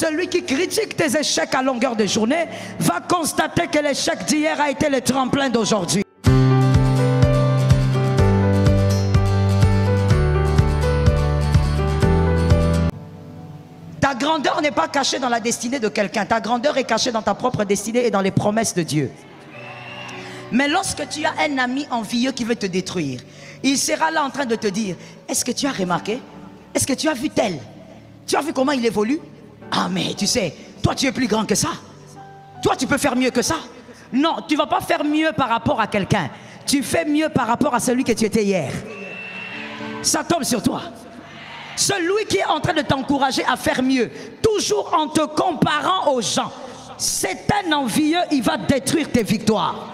celui qui critique tes échecs à longueur de journée va constater que l'échec d'hier a été le tremplin d'aujourd'hui. Ta grandeur n'est pas cachée dans la destinée de quelqu'un. Ta grandeur est cachée dans ta propre destinée et dans les promesses de Dieu. Mais lorsque tu as un ami envieux qui veut te détruire, il sera là en train de te dire, est-ce que tu as remarqué? Est-ce que tu as vu tel? Tu as vu comment il évolue? Ah mais tu sais, toi tu es plus grand que ça. Toi tu peux faire mieux que ça. Non, tu ne vas pas faire mieux par rapport à quelqu'un. Tu fais mieux par rapport à celui que tu étais hier. Ça tombe sur toi. Celui qui est en train de t'encourager à faire mieux, toujours en te comparant aux gens, c'est un envieux, il va détruire tes victoires.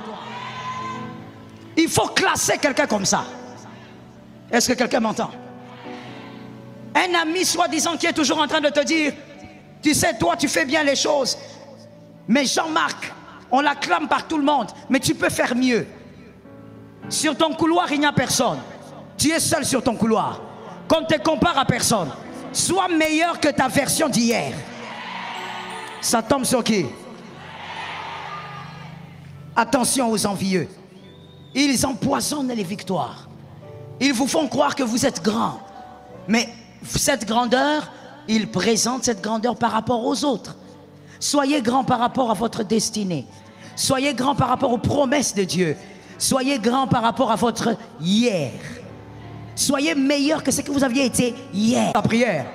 Il faut classer quelqu'un comme ça. Est-ce que quelqu'un m'entend? Un ami soi-disant qui est toujours en train de te dire, tu sais, toi tu fais bien les choses, mais Jean-Marc, on l'acclame par tout le monde, mais tu peux faire mieux. Sur ton couloir, il n'y a personne. Tu es seul sur ton couloir. Qu'on ne te compare à personne. Sois meilleur que ta version d'hier. Ça tombe sur qui? Attention aux envieux. Ils empoisonnent les victoires. Ils vous font croire que vous êtes grand. Mais cette grandeur, ils présentent cette grandeur par rapport aux autres. Soyez grand par rapport à votre destinée. Soyez grand par rapport aux promesses de Dieu. Soyez grand par rapport à votre hier. Soyez meilleur que ce que vous aviez été hier. La prière.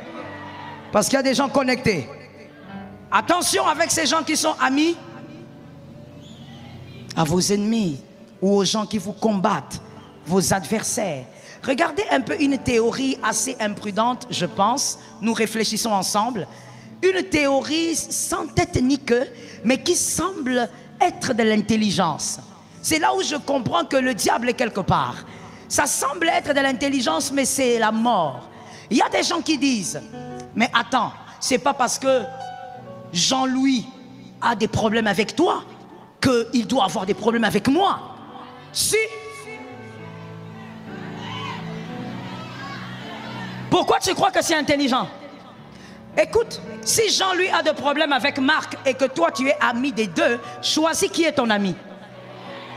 Parce qu'il y a des gens connectés. Attention avec ces gens qui sont amis à vos ennemis ou aux gens qui vous combattent, vos adversaires. Regardez un peu une théorie assez imprudente, je pense. Nous réfléchissons ensemble. Une théorie sans tête ni queue, mais qui semble être de l'intelligence. C'est là où je comprends que le diable est quelque part. Ça semble être de l'intelligence, mais c'est la mort. Il y a des gens qui disent, mais attends, c'est pas parce que Jean-Louis a des problèmes avec toi qu'il doit avoir des problèmes avec moi. Si. Pourquoi tu crois que c'est intelligent? Écoute, si Jean-Louis a des problèmes avec Marc et que toi tu es ami des deux, choisis qui est ton ami.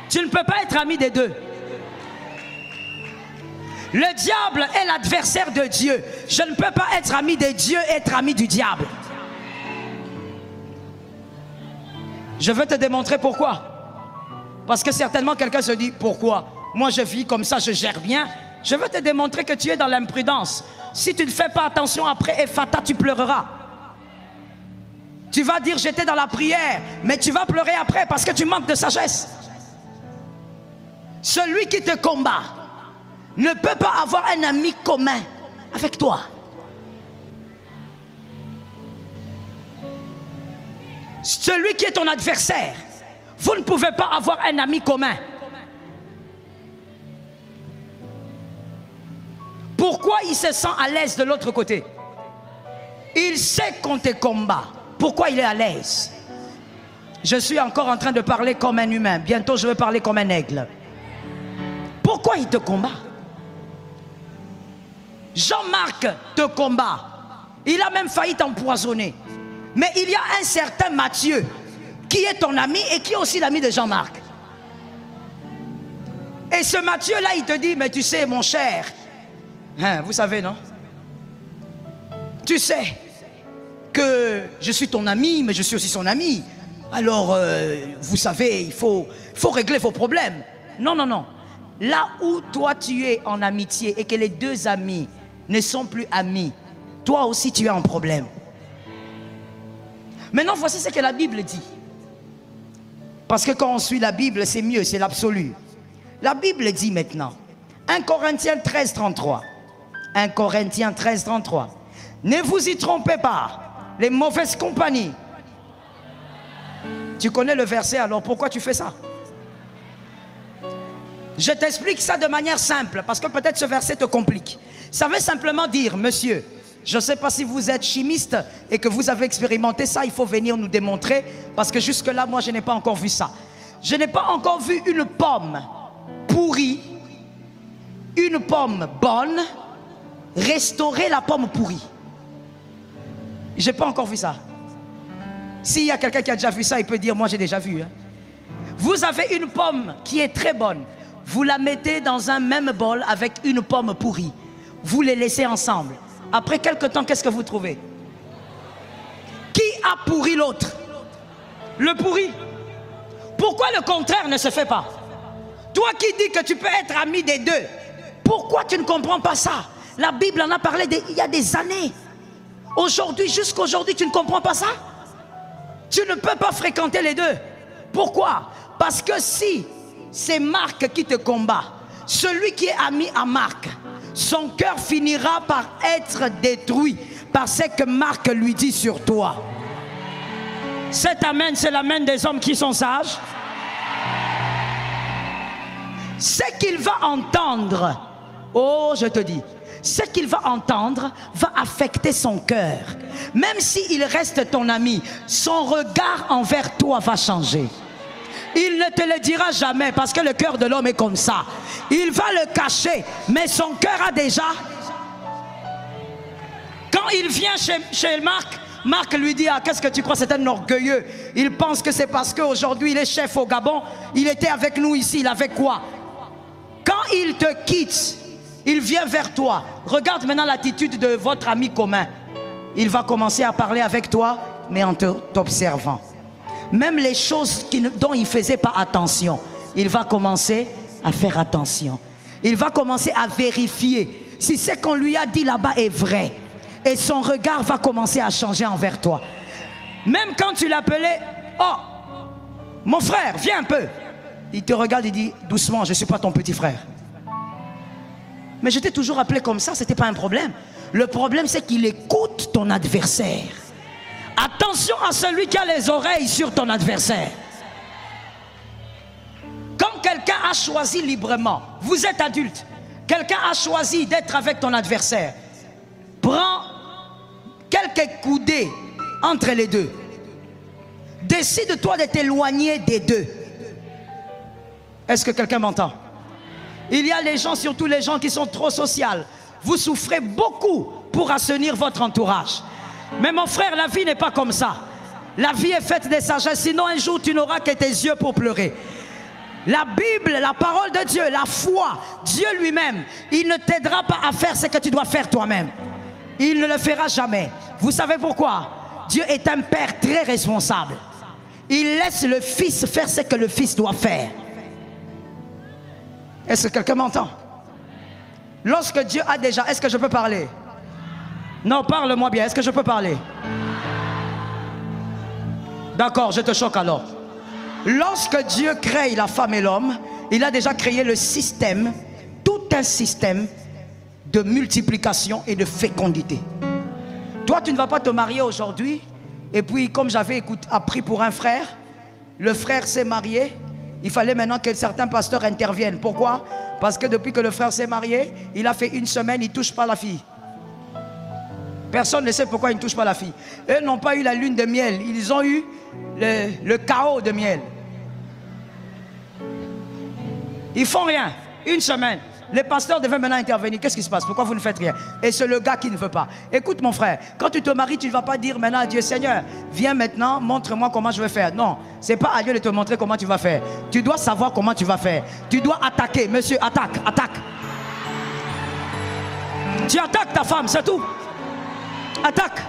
Tu ne peux pas être ami des deux. Le diable est l'adversaire de Dieu. Je ne peux pas être ami de Dieu et être ami du diable. Je veux te démontrer pourquoi. Parce que certainement quelqu'un se dit, pourquoi? Moi je vis comme ça, je gère bien. Je veux te démontrer que tu es dans l'imprudence. Si tu ne fais pas attention après Ephata, tu pleureras. Tu vas dire, j'étais dans la prière, mais tu vas pleurer après parce que tu manques de sagesse. Celui qui te combat ne peut pas avoir un ami commun avec toi. Celui qui est ton adversaire, vous ne pouvez pas avoir un ami commun. Pourquoi il se sent à l'aise de l'autre côté? Il sait qu'on te combat. Pourquoi il est à l'aise? Je suis encore en train de parler comme un humain. Bientôt je vais parler comme un aigle. Pourquoi il te combat? Jean-Marc te combat. Il a même failli t'empoisonner. Mais il y a un certain Matthieu qui est ton ami et qui est aussi l'ami de Jean-Marc. Et ce Matthieu-là, il te dit, mais tu sais, mon cher, hein, vous savez, non? Tu sais que je suis ton ami, mais je suis aussi son ami. Alors, vous savez, il faut régler vos problèmes. Non, non, non. Là où toi, tu es en amitié et que les deux amis ne sont plus amis, toi aussi, tu es en problème. Maintenant, voici ce que la Bible dit. Parce que quand on suit la Bible, c'est mieux, c'est l'absolu. La Bible dit maintenant, 1 Corinthiens 13, 33. 1 Corinthiens 13, 33. Ne vous y trompez pas, les mauvaises compagnies. Tu connais le verset, alors pourquoi tu fais ça? Je t'explique ça de manière simple, parce que peut-être ce verset te complique. Ça veut simplement dire, monsieur, je ne sais pas si vous êtes chimiste et que vous avez expérimenté ça, il faut venir nous démontrer, parce que jusque-là, moi, je n'ai pas encore vu ça. Je n'ai pas encore vu une pomme pourrie, une pomme bonne, restaurer la pomme pourrie. Je n'ai pas encore vu ça. S'il y a quelqu'un qui a déjà vu ça, il peut dire, moi j'ai déjà vu. Hein. Vous avez une pomme qui est très bonne. Vous la mettez dans un même bol avec une pomme pourrie. Vous les laissez ensemble. Après quelques temps, qu'est-ce que vous trouvez? Qui a pourri l'autre? Le pourri. Pourquoi le contraire ne se fait pas? Toi qui dis que tu peux être ami des deux, pourquoi tu ne comprends pas ça? La Bible en a parlé il y a des années. Aujourd'hui, jusqu'à aujourd'hui, tu ne comprends pas ça? Tu ne peux pas fréquenter les deux. Pourquoi? Parce que si c'est Marc qui te combat, celui qui est ami à Marc, son cœur finira par être détruit par ce que Marc lui dit sur toi. Cet amen, c'est l'amen des hommes qui sont sages. Ce qu'il va entendre, oh je te dis, ce qu'il va entendre va affecter son cœur. Même s'il reste ton ami, son regard envers toi va changer. Il ne te le dira jamais parce que le cœur de l'homme est comme ça. Il va le cacher, mais son cœur a déjà... Quand il vient chez Marc, Marc lui dit, ah, qu'est-ce que tu crois, c'est un orgueilleux. Il pense que c'est parce qu'aujourd'hui il est chef au Gabon, il était avec nous ici, il avait quoi? Quand il te quitte, il vient vers toi. Regarde maintenant l'attitude de votre ami commun. Il va commencer à parler avec toi, mais en t'observant. Même les choses dont il ne faisait pas attention, il va commencer à faire attention. Il va commencer à vérifier si ce qu'on lui a dit là-bas est vrai. Et son regard va commencer à changer envers toi. Même quand tu l'appelais, oh, mon frère, viens un peu. Il te regarde et dit, doucement, je ne suis pas ton petit frère. Mais je t'ai toujours appelé comme ça, ce n'était pas un problème. Le problème, c'est qu'il écoute ton adversaire. Attention à celui qui a les oreilles sur ton adversaire. Quand quelqu'un a choisi librement, vous êtes adulte, quelqu'un a choisi d'être avec ton adversaire, prends quelques coudées entre les deux. Décide-toi de t'éloigner des deux. Est-ce que quelqu'un m'entend? Il y a les gens, surtout les gens qui sont trop sociaux. Vous souffrez beaucoup pour assainir votre entourage. Mais mon frère, la vie n'est pas comme ça. La vie est faite de sagesse. Sinon un jour tu n'auras que tes yeux pour pleurer. La Bible, la parole de Dieu, la foi, Dieu lui-même, il ne t'aidera pas à faire ce que tu dois faire toi-même. Il ne le fera jamais. Vous savez pourquoi? Dieu est un père très responsable. Il laisse le fils faire ce que le fils doit faire. Est-ce que quelqu'un m'entend? Lorsque Dieu a déjà... Est-ce que je peux parler? Non, parle-moi bien. Est-ce que je peux parler? D'accord, je te choque alors. Lorsque Dieu crée la femme et l'homme, il a déjà créé le système, tout un système de multiplication et de fécondité. Toi, tu ne vas pas te marier aujourd'hui. Et puis, comme j'avais appris pour un frère, le frère s'est marié. Il fallait maintenant que certains pasteurs interviennent. Pourquoi? Parce que depuis que le frère s'est marié, il a fait une semaine, il ne touche pas la fille. Personne ne sait pourquoi il ne touche pas la fille. Eux n'ont pas eu la lune de miel. Ils ont eu le chaos de miel. Ils font rien. Une semaine. Les pasteurs devaient maintenant intervenir. Qu'est-ce qui se passe? Pourquoi vous ne faites rien? Et c'est le gars qui ne veut pas. Écoute mon frère, quand tu te maries, tu ne vas pas dire maintenant à Dieu, Seigneur, viens maintenant, montre-moi comment je vais faire. Non, ce n'est pas à Dieu de te montrer comment tu vas faire. Tu dois savoir comment tu vas faire. Tu dois attaquer. Monsieur, attaque, attaque. Tu attaques ta femme, c'est tout. Attaque.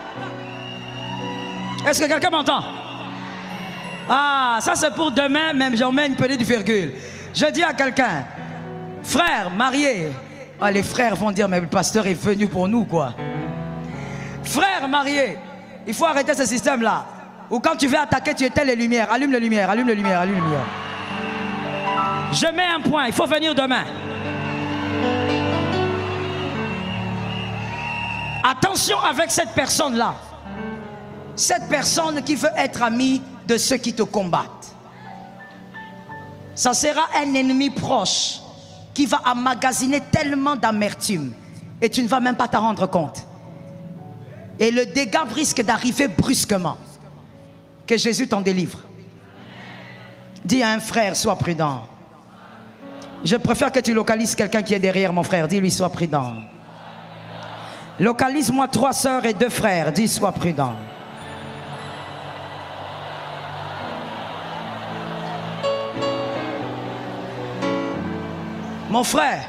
Est-ce que quelqu'un m'entend? Ah, ça c'est pour demain, même j'en mets une petite virgule. Je dis à quelqu'un, frère marié, ah, les frères vont dire, mais le pasteur est venu pour nous, quoi. Frère marié, il faut arrêter ce système-là. Ou quand tu veux attaquer, tu éteins les lumières. Allume les lumières, allume les lumières, allume les lumières. Je mets un point, il faut venir demain. Attention avec cette personne-là. Cette personne qui veut être amie de ceux qui te combattent. Ça sera un ennemi proche qui va emmagasiner tellement d'amertume et tu ne vas même pas t'en rendre compte. Et le dégât risque d'arriver brusquement. Que Jésus t'en délivre. Dis à un frère, sois prudent. Je préfère que tu localises quelqu'un qui est derrière mon frère. Dis-lui, sois prudent. Localise-moi 3 sœurs et 2 frères. Dis, sois prudent. Mon frère,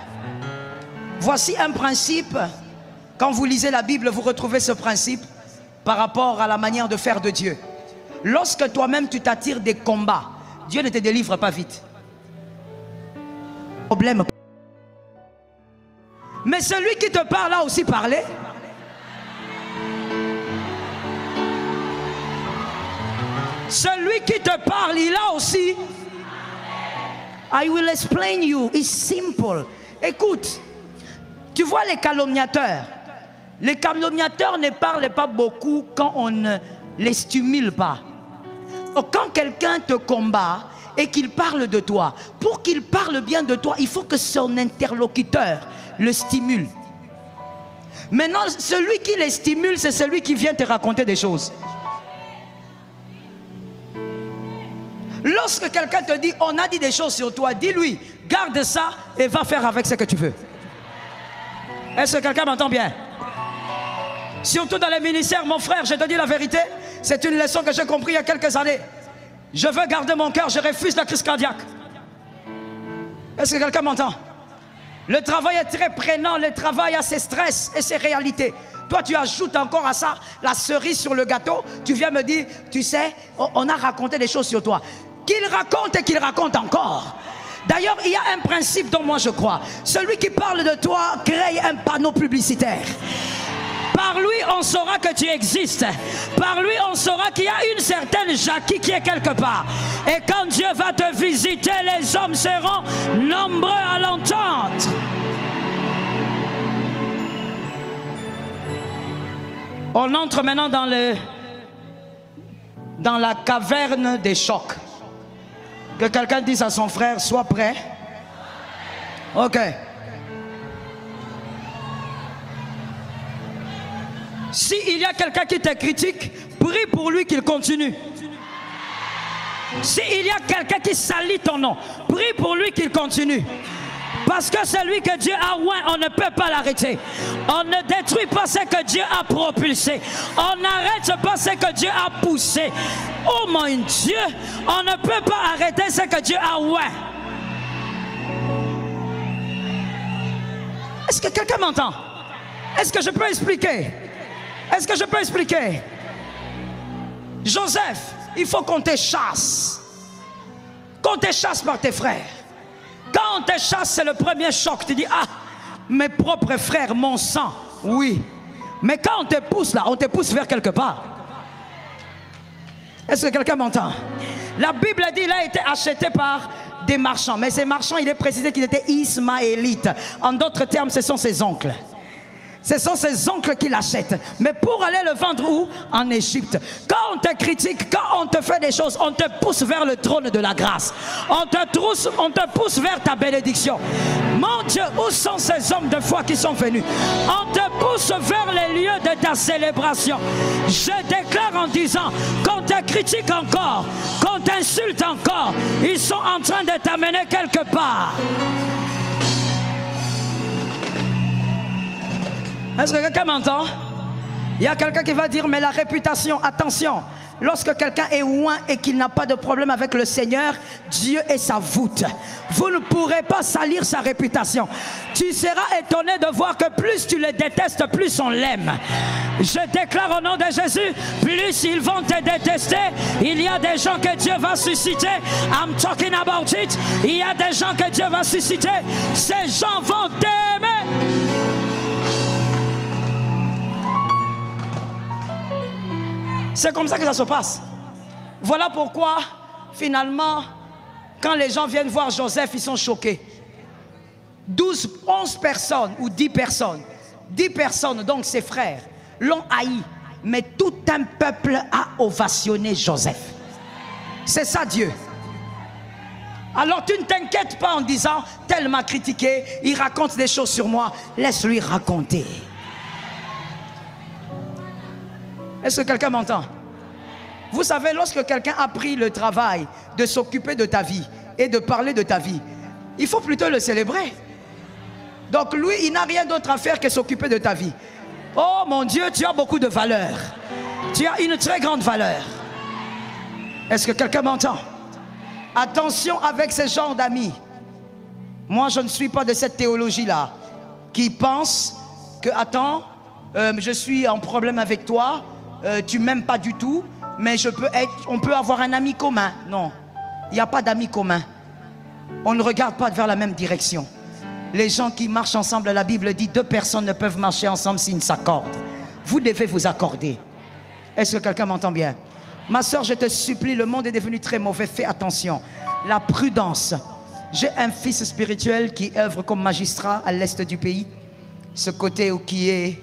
voici un principe. Quand vous lisez la Bible, vous retrouvez ce principe par rapport à la manière de faire de Dieu. Lorsque toi-même tu t'attires des combats, Dieu ne te délivre pas vite. Problème. Mais celui qui te parle a aussi parlé. Celui qui te parle, il a aussi. I will explain you. It's simple. Écoute, tu vois les calomniateurs. Les calomniateurs ne parlent pas beaucoup quand on ne les stimule pas. Donc, quand quelqu'un te combat et qu'il parle de toi, pour qu'il parle bien de toi, il faut que son interlocuteur le stimule. Maintenant, celui qui les stimule, c'est celui qui vient te raconter des choses. Lorsque quelqu'un te dit, on a dit des choses sur toi, dis-lui, garde ça et va faire avec ce que tu veux. Est-ce que quelqu'un m'entend bien? Surtout dans les ministères, mon frère, je te dis la vérité, c'est une leçon que j'ai compris il y a quelques années. Je veux garder mon cœur, je refuse la crise cardiaque. Est-ce que quelqu'un m'entend? Le travail est très prenant, le travail a ses stress et ses réalités. Toi, tu ajoutes encore à ça la cerise sur le gâteau. Tu viens me dire, tu sais, on a raconté des choses sur toi. Qu'il raconte et qu'il raconte encore. D'ailleurs, il y a un principe dont moi je crois. Celui qui parle de toi crée un panneau publicitaire. Par lui, on saura que tu existes. Par lui, on saura qu'il y a une certaine Jackie qui est quelque part. Et quand Dieu va te visiter, les hommes seront nombreux à l'entendre. On entre maintenant dans la caverne des chocs. Que quelqu'un dise à son frère, sois prêt. Ok. S'il y a quelqu'un qui te critique, prie pour lui qu'il continue. S'il y a quelqu'un qui salit ton nom, prie pour lui qu'il continue. Parce que celui que Dieu a oint, on ne peut pas l'arrêter. On ne détruit pas ce que Dieu a propulsé. On n'arrête pas ce que Dieu a poussé. Oh mon Dieu, on ne peut pas arrêter ce que Dieu a oint. Est-ce que quelqu'un m'entend? Est-ce que je peux expliquer? Est-ce que je peux expliquer? Joseph, il faut qu'on te chasse. Qu'on te chasse par tes frères. Quand on te chasse, c'est le premier choc. Tu dis, ah, mes propres frères, mon sang. Oui. Mais quand on te pousse là, on te pousse vers quelque part. Est-ce que quelqu'un m'entend? La Bible dit qu'il a été acheté par des marchands. Mais ces marchands, il est précisé qu'ils étaient ismaélites. En d'autres termes, ce sont ses oncles. Ce sont ses oncles qui l'achètent. Mais pour aller le vendre où? En Égypte. Quand on te critique, quand on te fait des choses, on te pousse vers le trône de la grâce. On te pousse vers ta bénédiction. Mon Dieu, où sont ces hommes de foi qui sont venus? On te pousse vers les lieux de ta célébration. Je déclare en disant qu'on te critique encore, qu'on t'insulte encore, ils sont en train de t'amener quelque part. Est-ce que quelqu'un m'entend? Il y a quelqu'un qui va dire, mais la réputation, attention, lorsque quelqu'un est loin et qu'il n'a pas de problème avec le Seigneur, Dieu est sa voûte. Vous ne pourrez pas salir sa réputation. Tu seras étonné de voir que plus tu le détestes, plus on l'aime. Je déclare au nom de Jésus, plus ils vont te détester, il y a des gens que Dieu va susciter. I'm talking about it. Il y a des gens que Dieu va susciter. Ces gens vont t'aimer. C'est comme ça que ça se passe. Voilà pourquoi, finalement, quand les gens viennent voir Joseph, ils sont choqués. 11 personnes ou 10 personnes, 10 personnes, donc ses frères, l'ont haï. Mais tout un peuple a ovationné Joseph. C'est ça Dieu. Alors tu ne t'inquiètes pas en disant, tel m'a critiqué, il raconte des choses sur moi. Laisse-lui raconter. Est-ce que quelqu'un m'entend? Vous savez, lorsque quelqu'un a pris le travail de s'occuper de ta vie et de parler de ta vie, il faut plutôt le célébrer. Donc lui, il n'a rien d'autre à faire que s'occuper de ta vie. Oh mon Dieu, tu as beaucoup de valeur. Tu as une très grande valeur. Est-ce que quelqu'un m'entend? Attention avec ce genre d'amis. Moi, je ne suis pas de cette théologie-là qui pense que, attends, je suis en problème avec toi, tu m'aimes pas du tout, mais on peut avoir un ami commun. Non, il n'y a pas d'amis commun. On ne regarde pas vers la même direction. Les gens qui marchent ensemble, la Bible dit, 2 personnes ne peuvent marcher ensemble s'ils ne s'accordent. Vous devez vous accorder. Est-ce que quelqu'un m'entend bien? Ma soeur, je te supplie, le monde est devenu très mauvais, fais attention. La prudence. J'ai un fils spirituel qui œuvre comme magistrat à l'est du pays. Ce côté qui est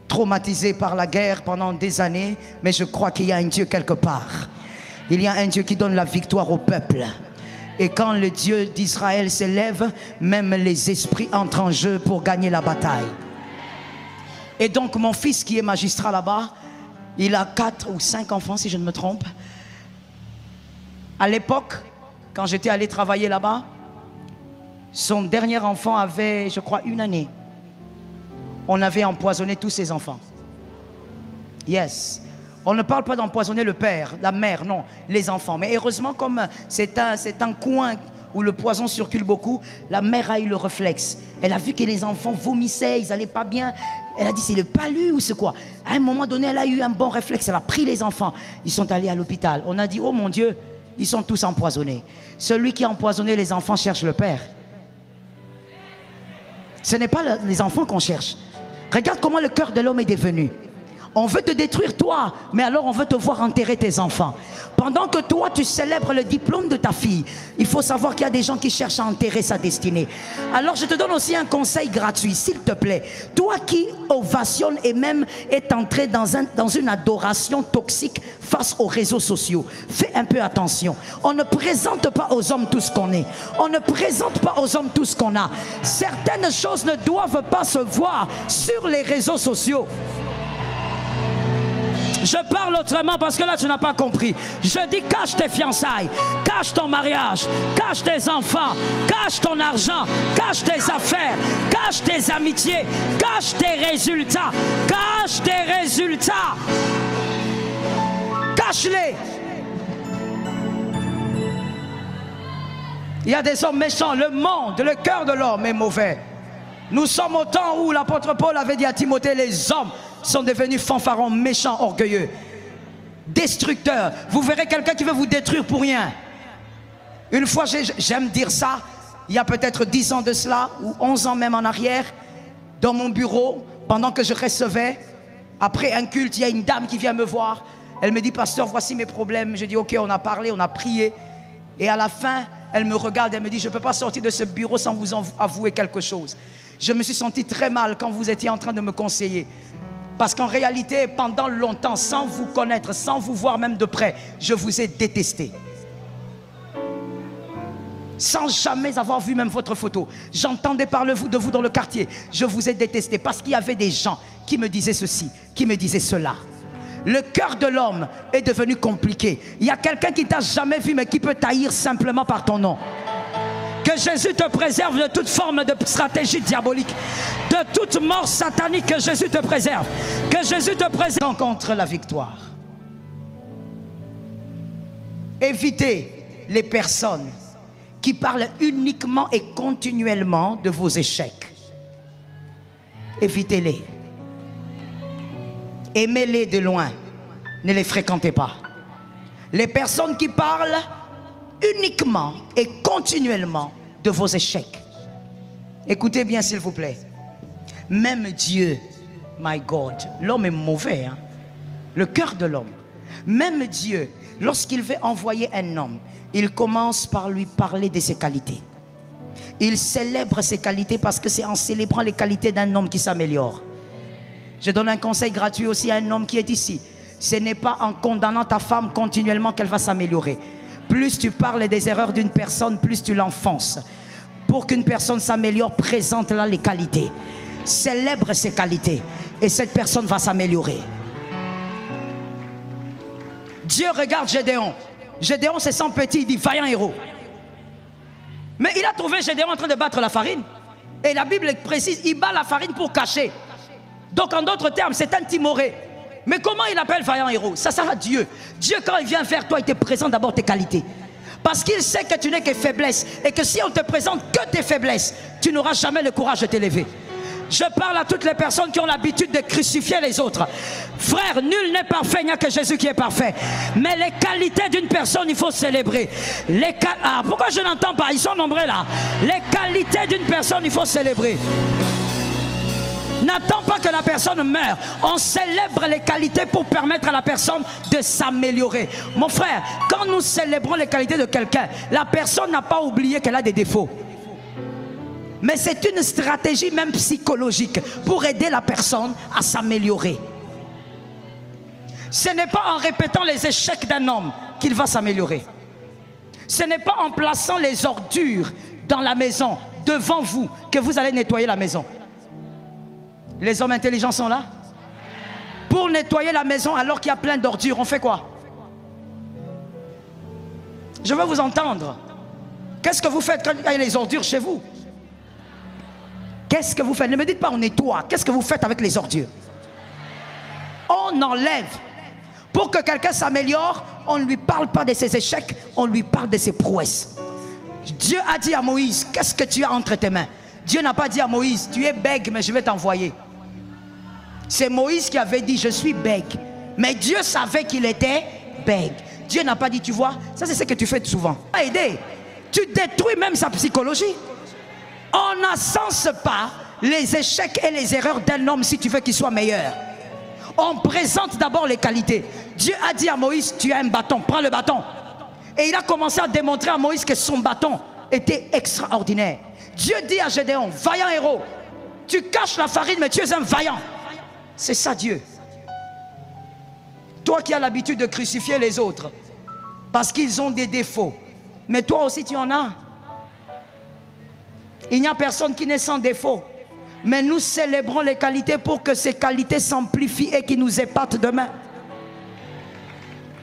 traumatisé par la guerre pendant des années, mais je crois qu'il y a un Dieu quelque part. Il y a un Dieu qui donne la victoire au peuple. Et quand le Dieu d'Israël s'élève, même les esprits entrent en jeu pour gagner la bataille. Et donc mon fils qui est magistrat là-bas, il a 4 ou 5 enfants si je ne me trompe. À l'époque, quand j'étais allé travailler là-bas, son dernier enfant avait, je crois, 1 année. On avait empoisonné tous ses enfants. Yes. On ne parle pas d'empoisonner le père, la mère, non, les enfants. Mais heureusement, comme c'est un coin où le poison circule beaucoup, la mère a eu le réflexe. Elle a vu que les enfants vomissaient, ils n'allaient pas bien. Elle a dit, c'est le palu ou c'est quoi? À un moment donné, elle a eu un bon réflexe. Elle a pris les enfants. Ils sont allés à l'hôpital. On a dit, oh mon Dieu, ils sont tous empoisonnés. Celui qui a empoisonné les enfants cherche le père. Ce n'est pas les enfants qu'on cherche. Regarde comment le cœur de l'homme est devenu. On veut te détruire toi, mais alors on veut te voir enterrer tes enfants. Pendant que toi tu célèbres le diplôme de ta fille, il faut savoir qu'il y a des gens qui cherchent à enterrer sa destinée. Alors je te donne aussi un conseil gratuit, s'il te plaît. Toi qui ovationne et même est entré dans une adoration toxique face aux réseaux sociaux, fais un peu attention. On ne présente pas aux hommes tout ce qu'on est. On ne présente pas aux hommes tout ce qu'on a. Certaines choses ne doivent pas se voir sur les réseaux sociaux. Je parle autrement parce que là tu n'as pas compris. Je dis cache tes fiançailles, cache ton mariage, cache tes enfants, cache ton argent, cache tes affaires, cache tes amitiés, cache tes résultats, cache tes résultats. Cache-les. Il y a des hommes méchants, le monde, le cœur de l'homme est mauvais. Nous sommes au temps où l'apôtre Paul avait dit à Timothée, les hommes sont devenus fanfarons, méchants, orgueilleux, destructeurs. Vous verrez quelqu'un qui veut vous détruire pour rien. Une fois, j'aime dire ça, il y a peut-être 10 ans de cela, ou 11 ans même en arrière, dans mon bureau, pendant que je recevais, après un culte, il y a une dame qui vient me voir. Elle me dit, pasteur, voici mes problèmes. Je dis, ok, on a parlé, on a prié. Et à la fin, elle me regarde, elle me dit, je ne peux pas sortir de ce bureau sans vous avouer quelque chose. Je me suis senti très mal quand vous étiez en train de me conseiller. Parce qu'en réalité, pendant longtemps, sans vous connaître, sans vous voir même de près, je vous ai détesté. Sans jamais avoir vu même votre photo. J'entendais parler de vous dans le quartier. Je vous ai détesté parce qu'il y avait des gens qui me disaient ceci, qui me disaient cela. Le cœur de l'homme est devenu compliqué. Il y a quelqu'un qui ne t'a jamais vu mais qui peut t'haïr simplement par ton nom. Que Jésus te préserve de toute forme de stratégie diabolique, de toute mort satanique, que Jésus te préserve. Que Jésus te préserve contre la victoire. Évitez les personnes qui parlent uniquement et continuellement de vos échecs. Évitez-les. Aimez-les de loin. Ne les fréquentez pas. Les personnes qui parlent uniquement et continuellement de vos échecs. Écoutez bien s'il vous plaît. Même Dieu, my God, l'homme est mauvais, hein? Le cœur de l'homme. Même Dieu, lorsqu'il veut envoyer un homme, il commence par lui parler de ses qualités. Il célèbre ses qualités parce que c'est en célébrant les qualités d'un homme qui s'améliore. Je donne un conseil gratuit aussi à un homme qui est ici. Ce n'est pas en condamnant ta femme continuellement qu'elle va s'améliorer. Plus tu parles des erreurs d'une personne, plus tu l'enfonces. Pour qu'une personne s'améliore, présente-là les qualités. Célèbre ses qualités. Et cette personne va s'améliorer. Dieu regarde Gédéon. Gédéon se sent petit, il dit vaillant héros. Mais il a trouvé Gédéon en train de battre la farine. Et la Bible précise, il bat la farine pour cacher. Donc en d'autres termes, c'est un timoré. Mais comment il appelle vaillant héros? Ça sert à Dieu. Dieu, quand il vient vers toi, il te présente d'abord tes qualités. Parce qu'il sait que tu n'es que faiblesse. Et que si on te présente que tes faiblesses, tu n'auras jamais le courage de t'élever. Je parle à toutes les personnes qui ont l'habitude de crucifier les autres. Frère, nul n'est parfait, il n'y a que Jésus qui est parfait. Mais les qualités d'une personne, il faut célébrer. Pourquoi je n'entends pas? Ils sont nombreux là. Les qualités d'une personne, il faut célébrer. N'attends pas que la personne meure. On célèbre les qualités pour permettre à la personne de s'améliorer. Mon frère, quand nous célébrons les qualités de quelqu'un, la personne n'a pas oublié qu'elle a des défauts. Mais c'est une stratégie même psychologique pour aider la personne à s'améliorer. Ce n'est pas en répétant les échecs d'un homme qu'il va s'améliorer. Ce n'est pas en plaçant les ordures dans la maison, devant vous, que vous allez nettoyer la maison. Les hommes intelligents sont là. Pour nettoyer la maison alors qu'il y a plein d'ordures, on fait quoi? Je veux vous entendre. Qu'est-ce que vous faites quand il y a les ordures chez vous? Qu'est-ce que vous faites? Ne me dites pas on nettoie. Qu'est-ce que vous faites avec les ordures? On enlève. Pour que quelqu'un s'améliore, on ne lui parle pas de ses échecs, on lui parle de ses prouesses. Dieu a dit à Moïse, qu'est-ce que tu as entre tes mains? Dieu n'a pas dit à Moïse, tu es bègue, mais je vais t'envoyer. C'est Moïse qui avait dit, je suis bègue. Mais Dieu savait qu'il était bègue. Dieu n'a pas dit, tu vois, ça c'est ce que tu fais souvent. Aider. Tu détruis même sa psychologie. On n'ascense pas les échecs et les erreurs d'un homme si tu veux qu'il soit meilleur. On présente d'abord les qualités. Dieu a dit à Moïse, tu as un bâton, prends le bâton. Et il a commencé à démontrer à Moïse que son bâton était extraordinaire. Dieu dit à Gédéon, vaillant héros, tu caches la farine mais tu es un vaillant. C'est ça Dieu. Toi qui as l'habitude de crucifier les autres parce qu'ils ont des défauts, mais toi aussi tu en as. Il n'y a personne qui n'est sans défaut. Mais nous célébrons les qualités pour que ces qualités s'amplifient et qui nous épatent demain.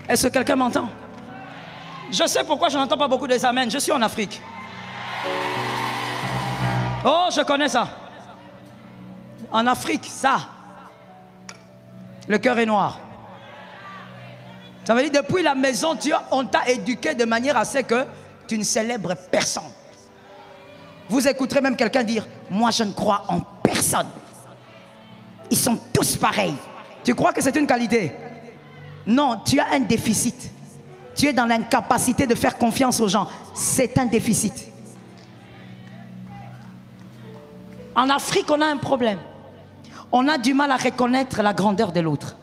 Est-ce que quelqu'un m'entend? Je sais pourquoi je n'entends pas beaucoup des amens. Je suis en Afrique. Oh, je connais ça. En Afrique, ça. Le cœur est noir. Ça veut dire depuis la maison, on t'a éduqué de manière à ce que tu ne célèbres personne. Vous écouterez même quelqu'un dire, moi je ne crois en personne. Ils sont tous pareils. Tu crois que c'est une qualité? Non, tu as un déficit. Tu es dans l'incapacité de faire confiance aux gens. C'est un déficit. En Afrique, on a un problème. On a du mal à reconnaître la grandeur de l'autre.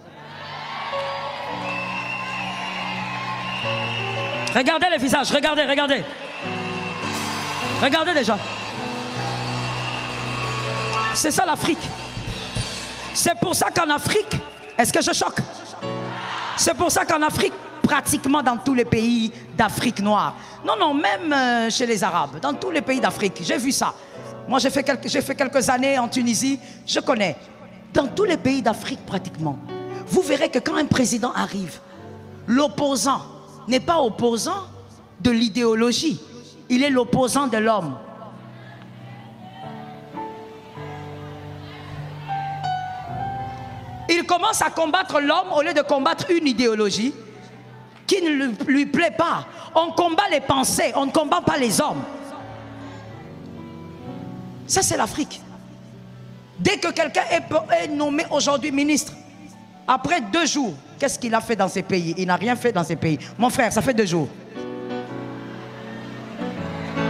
Regardez les visages, regardez, regardez. Regardez déjà. C'est ça l'Afrique. C'est pour ça qu'en Afrique, est-ce que je choque? C'est pour ça qu'en Afrique, pratiquement dans tous les pays d'Afrique noire, non, même chez les Arabes, dans tous les pays d'Afrique, j'ai vu ça. Moi, j'ai fait quelques années en Tunisie, je connais. Dans tous les pays d'Afrique, pratiquement, vous verrez que quand un président arrive, l'opposant n'est pas opposant de l'idéologie. Il est l'opposant de l'homme. Il commence à combattre l'homme au lieu de combattre une idéologie qui ne lui plaît pas. On combat les pensées, on ne combat pas les hommes. Ça, c'est l'Afrique. Dès que quelqu'un est nommé aujourd'hui ministre, après 2 jours, qu'est-ce qu'il a fait dans ces pays? Il n'a rien fait dans ces pays. Mon frère, ça fait 2 jours.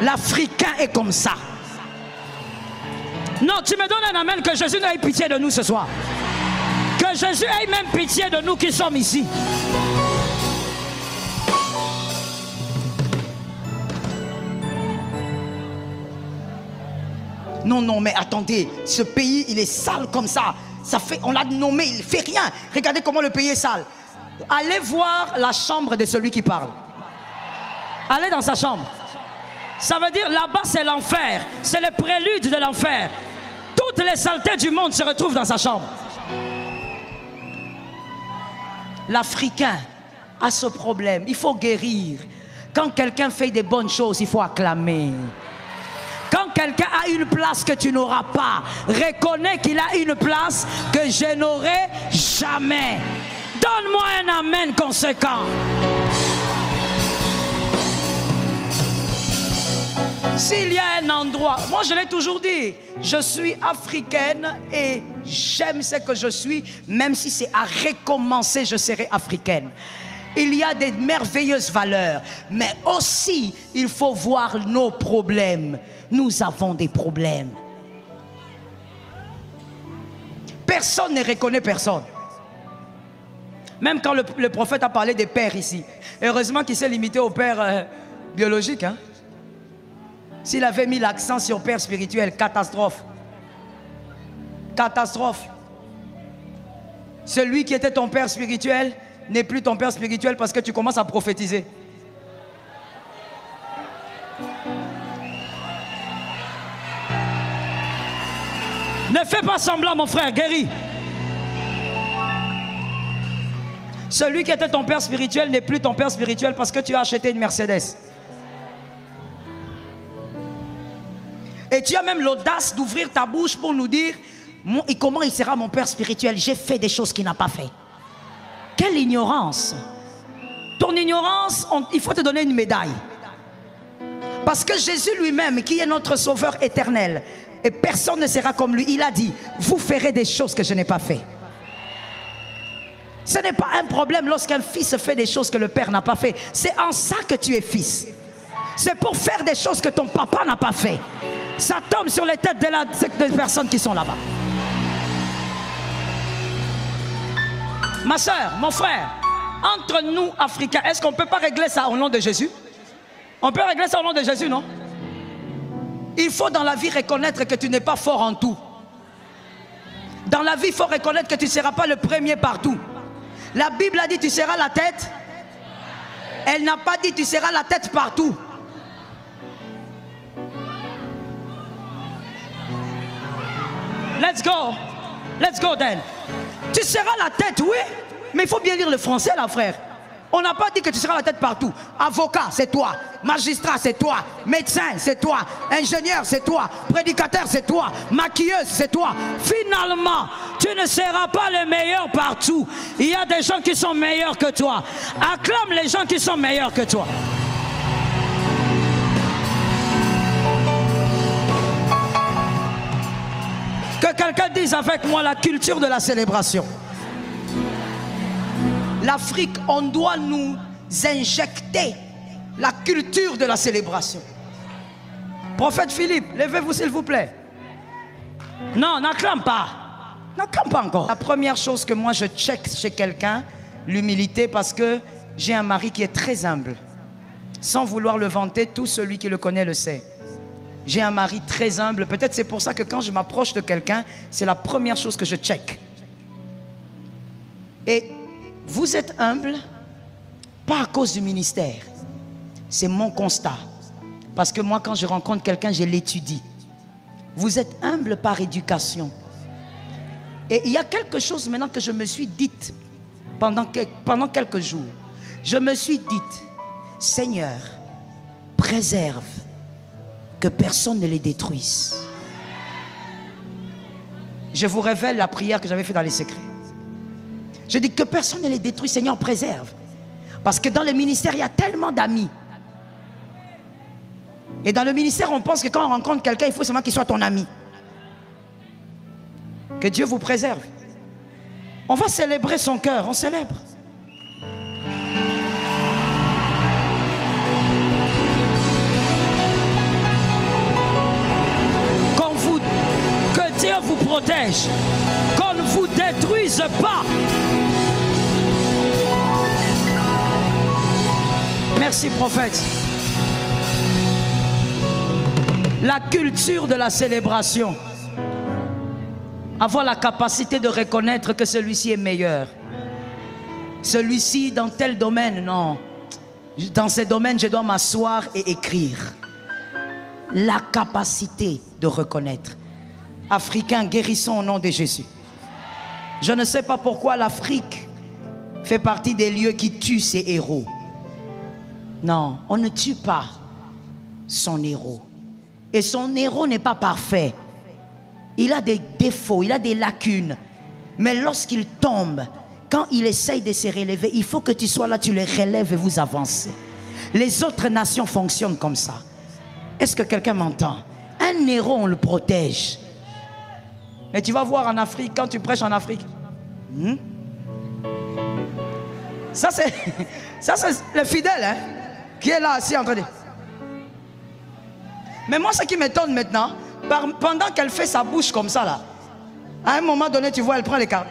L'Africain est comme ça. Non, tu me donnes un amen que Jésus n'ait pitié de nous ce soir. Que Jésus ait même pitié de nous qui sommes ici. Non, mais attendez, ce pays, il est sale comme ça. On l'a nommé, il ne fait rien. Regardez comment le pays est sale. Allez voir la chambre de celui qui parle. Allez dans sa chambre. Ça veut dire là-bas c'est l'enfer. C'est le prélude de l'enfer. Toutes les saletés du monde se retrouvent dans sa chambre. L'Africain a ce problème. Il faut guérir. Quand quelqu'un fait des bonnes choses, il faut acclamer. Quand quelqu'un a une place que tu n'auras pas, reconnais qu'il a une place que je n'aurai jamais. Donne-moi un amen conséquent. S'il y a un endroit, moi je l'ai toujours dit, je suis africaine et j'aime ce que je suis, même si c'est à recommencer, je serai africaine. Il y a des merveilleuses valeurs, mais aussi il faut voir nos problèmes. Nous avons des problèmes. Personne ne reconnaît personne. Même quand le prophète a parlé des pères ici, heureusement qu'il s'est limité aux pères biologiques. Hein? S'il avait mis l'accent sur père spirituel, catastrophe. Catastrophe. Celui qui était ton père spirituel n'est plus ton père spirituel parce que tu commences à prophétiser. Ne fais pas semblant, mon frère, guéris. Celui qui était ton père spirituel n'est plus ton père spirituel parce que tu as acheté une Mercedes. Et tu as même l'audace d'ouvrir ta bouche pour nous dire comment il sera mon père spirituel? J'ai fait des choses qu'il n'a pas fait. Quelle ignorance! Ton ignorance, il faut te donner une médaille. Parce que Jésus lui-même, qui est notre sauveur éternel, et personne ne sera comme lui, il a dit, vous ferez des choses que je n'ai pas fait. Ce n'est pas un problème lorsqu'un fils fait des choses que le père n'a pas fait. C'est en ça que tu es fils. C'est pour faire des choses que ton papa n'a pas fait. Ça tombe sur les têtes des personnes qui sont là-bas. Ma soeur, mon frère, entre nous Africains, est-ce qu'on ne peut pas régler ça au nom de Jésus? On peut régler ça au nom de Jésus, non? Il faut dans la vie reconnaître que tu n'es pas fort en tout. Dans la vie, il faut reconnaître que tu ne seras pas le premier partout. La Bible a dit tu seras la tête. Elle n'a pas dit tu seras la tête partout. Let's go then. Tu seras la tête, oui, mais il faut bien lire le français là, frère. On n'a pas dit que tu seras la tête partout. Avocat, c'est toi. Magistrat, c'est toi. Médecin, c'est toi. Ingénieur, c'est toi. Prédicateur, c'est toi. Maquilleuse, c'est toi. Finalement, tu ne seras pas le meilleur partout. Il y a des gens qui sont meilleurs que toi. Acclame les gens qui sont meilleurs que toi. Que quelqu'un dise avec moi la culture de la célébration. L'Afrique, on doit nous injecter la culture de la célébration. Prophète Philippe, levez-vous s'il vous plaît. Non, n'acclame pas. N'acclame pas encore. La première chose que moi je check chez quelqu'un, l'humilité, parce que j'ai un mari qui est très humble. Sans vouloir le vanter, tout celui qui le connaît le sait. J'ai un mari très humble. Peut-être c'est pour ça que quand je m'approche de quelqu'un, c'est la première chose que je check. Et vous êtes humble, pas à cause du ministère. C'est mon constat. Parce que moi, quand je rencontre quelqu'un, je l'étudie. Vous êtes humble par éducation. Et il y a quelque chose maintenant que je me suis dite pendant quelques jours. Je me suis dite, Seigneur, préserve que personne ne les détruise. Je vous révèle la prière que j'avais faite dans les secrets. Je dis que personne ne les détruise, Seigneur, préserve. Parce que dans le ministère, il y a tellement d'amis. Et dans le ministère, on pense que quand on rencontre quelqu'un, il faut seulement qu'il soit ton ami. Que Dieu vous préserve. On va célébrer son cœur, on célèbre. Que Dieu vous protège. Qu'on ne vous détruise pas. Merci, prophète. La culture de la célébration. Avoir la capacité de reconnaître que celui-ci est meilleur. Celui-ci dans tel domaine, non. Dans ce domaine, je dois m'asseoir et écrire. La capacité de reconnaître. Africains, guérissons au nom de Jésus. Je ne sais pas pourquoi l'Afrique fait partie des lieux qui tuent ses héros. Non, on ne tue pas son héros. Et son héros n'est pas parfait. Il a des défauts, il a des lacunes. Mais lorsqu'il tombe, quand il essaye de se relever, il faut que tu sois là, tu les relèves et vous avancez. Les autres nations fonctionnent comme ça. Est-ce que quelqu'un m'entend? Un héros, on le protège. Mais tu vas voir en Afrique, quand tu prêches en Afrique, ça c'est le fidèle, hein, qui est là assis en train de... Mais moi, ce qui m'étonne maintenant, pendant qu'elle fait sa bouche comme ça là, à un moment donné, tu vois, elle prend les cartes.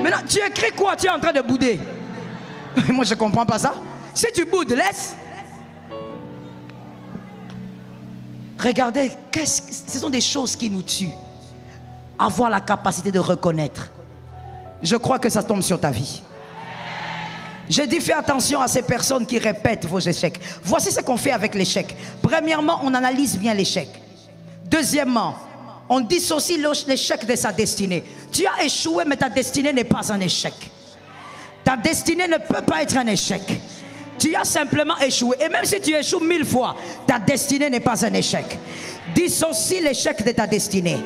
Maintenant, tu écris quoi? Tu es en train de bouder. Moi, je ne comprends pas ça. Si tu boudes, laisse. Regardez, ce sont des choses qui nous tuent. Avoir la capacité de reconnaître. Je crois que ça tombe sur ta vie. J'ai dit, fais attention à ces personnes qui répètent vos échecs. Voici ce qu'on fait avec l'échec. Premièrement, on analyse bien l'échec. Deuxièmement, on dissocie l'échec de sa destinée. Tu as échoué, mais ta destinée n'est pas un échec. Ta destinée ne peut pas être un échec. Tu as simplement échoué. Et même si tu échoues 1000 fois, ta destinée n'est pas un échec. Dissocie l'échec de ta destinée.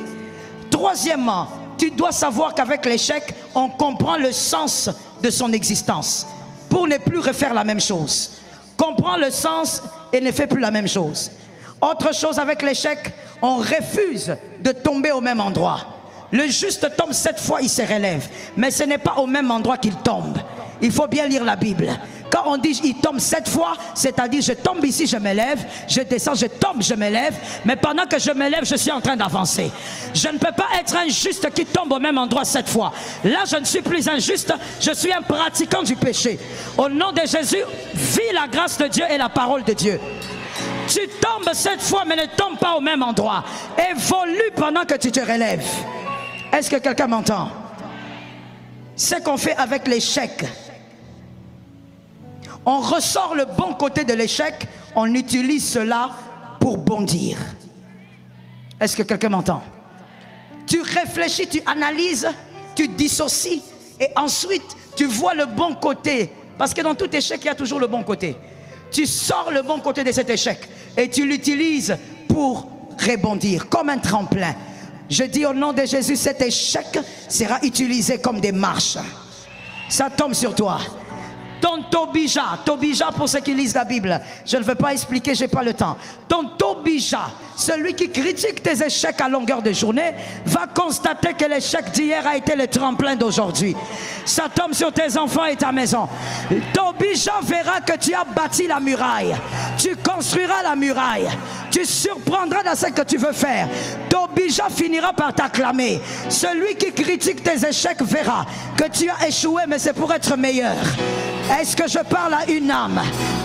Troisièmement, tu dois savoir qu'avec l'échec, on comprend le sens de son existence. Pour ne plus refaire la même chose. Comprends le sens et ne fais plus la même chose. Autre chose avec l'échec, on refuse de tomber au même endroit. Le juste tombe 7 fois, il se relève. Mais ce n'est pas au même endroit qu'il tombe. Il faut bien lire la Bible. Quand on dit il tombe 7 fois, c'est-à-dire je tombe ici, je me lève, je descends, je tombe, je me lève. Mais pendant que je me lève, je suis en train d'avancer. Je ne peux pas être un juste qui tombe au même endroit 7 fois. Là, je ne suis plus un juste, je suis un pratiquant du péché. Au nom de Jésus, vis la grâce de Dieu et la parole de Dieu. Tu tombes 7 fois, mais ne tombe pas au même endroit. Évolue pendant que tu te relèves. Est-ce que quelqu'un m'entend? Ce qu'on fait avec l'échec, on ressort le bon côté de l'échec, on utilise cela pour bondir. Est-ce que quelqu'un m'entend? Tu réfléchis, tu analyses, tu dissocies et ensuite tu vois le bon côté. Parce que dans tout échec, il y a toujours le bon côté. Tu sors le bon côté de cet échec et tu l'utilises pour rebondir comme un tremplin. Je dis au nom de Jésus, cet échec sera utilisé comme des marches. Ça tombe sur toi. Ton Tobija pour ceux qui lisent la Bible, je ne veux pas expliquer, je n'ai pas le temps. Ton Tobija, celui qui critique tes échecs à longueur de journée, va constater que l'échec d'hier a été le tremplin d'aujourd'hui. Ça tombe sur tes enfants et ta maison. Tobija verra que tu as bâti la muraille. Tu construiras la muraille. Tu surprendras dans ce que tu veux faire. Tobija finira par t'acclamer. Celui qui critique tes échecs verra que tu as échoué, mais c'est pour être meilleur. Est-ce que je parle à une âme?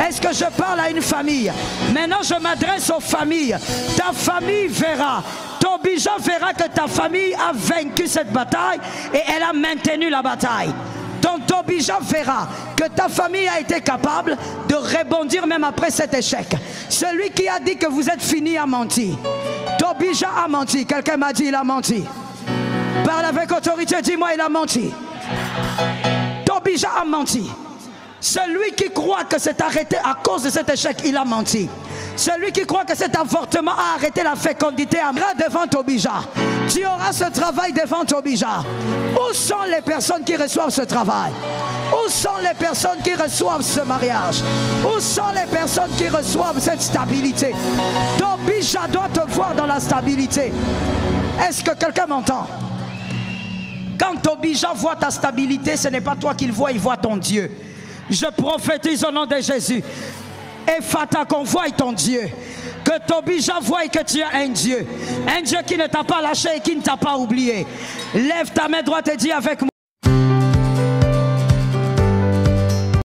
Est-ce que je parle à une famille? Maintenant, je m'adresse aux familles. Ta famille verra. Tobija verra que ta famille a vaincu cette bataille et elle a maintenu la bataille. Ton Tobija verra que ta famille a été capable de rebondir même après cet échec. Celui qui a dit que vous êtes fini a menti. Tobija a menti. Quelqu'un m'a dit il a menti. Parle avec autorité, dis-moi il a menti. Tobija a menti. Celui qui croit que c'est arrêté à cause de cet échec, il a menti. Celui qui croit que cet avortement a arrêté la fécondité amènera devant Tobija. Tu auras ce travail devant Tobija. Où sont les personnes qui reçoivent ce travail? Où sont les personnes qui reçoivent ce mariage? Où sont les personnes qui reçoivent cette stabilité? Tobija doit te voir dans la stabilité. Est-ce que quelqu'un m'entend? Quand Tobija voit ta stabilité, ce n'est pas toi qu'il voit, il voit ton Dieu. Je prophétise au nom de Jésus. Ephata, qu'on voie ton Dieu. Que Tobija voie que tu as un Dieu. Un Dieu qui ne t'a pas lâché et qui ne t'a pas oublié. Lève ta main droite et dis avec moi.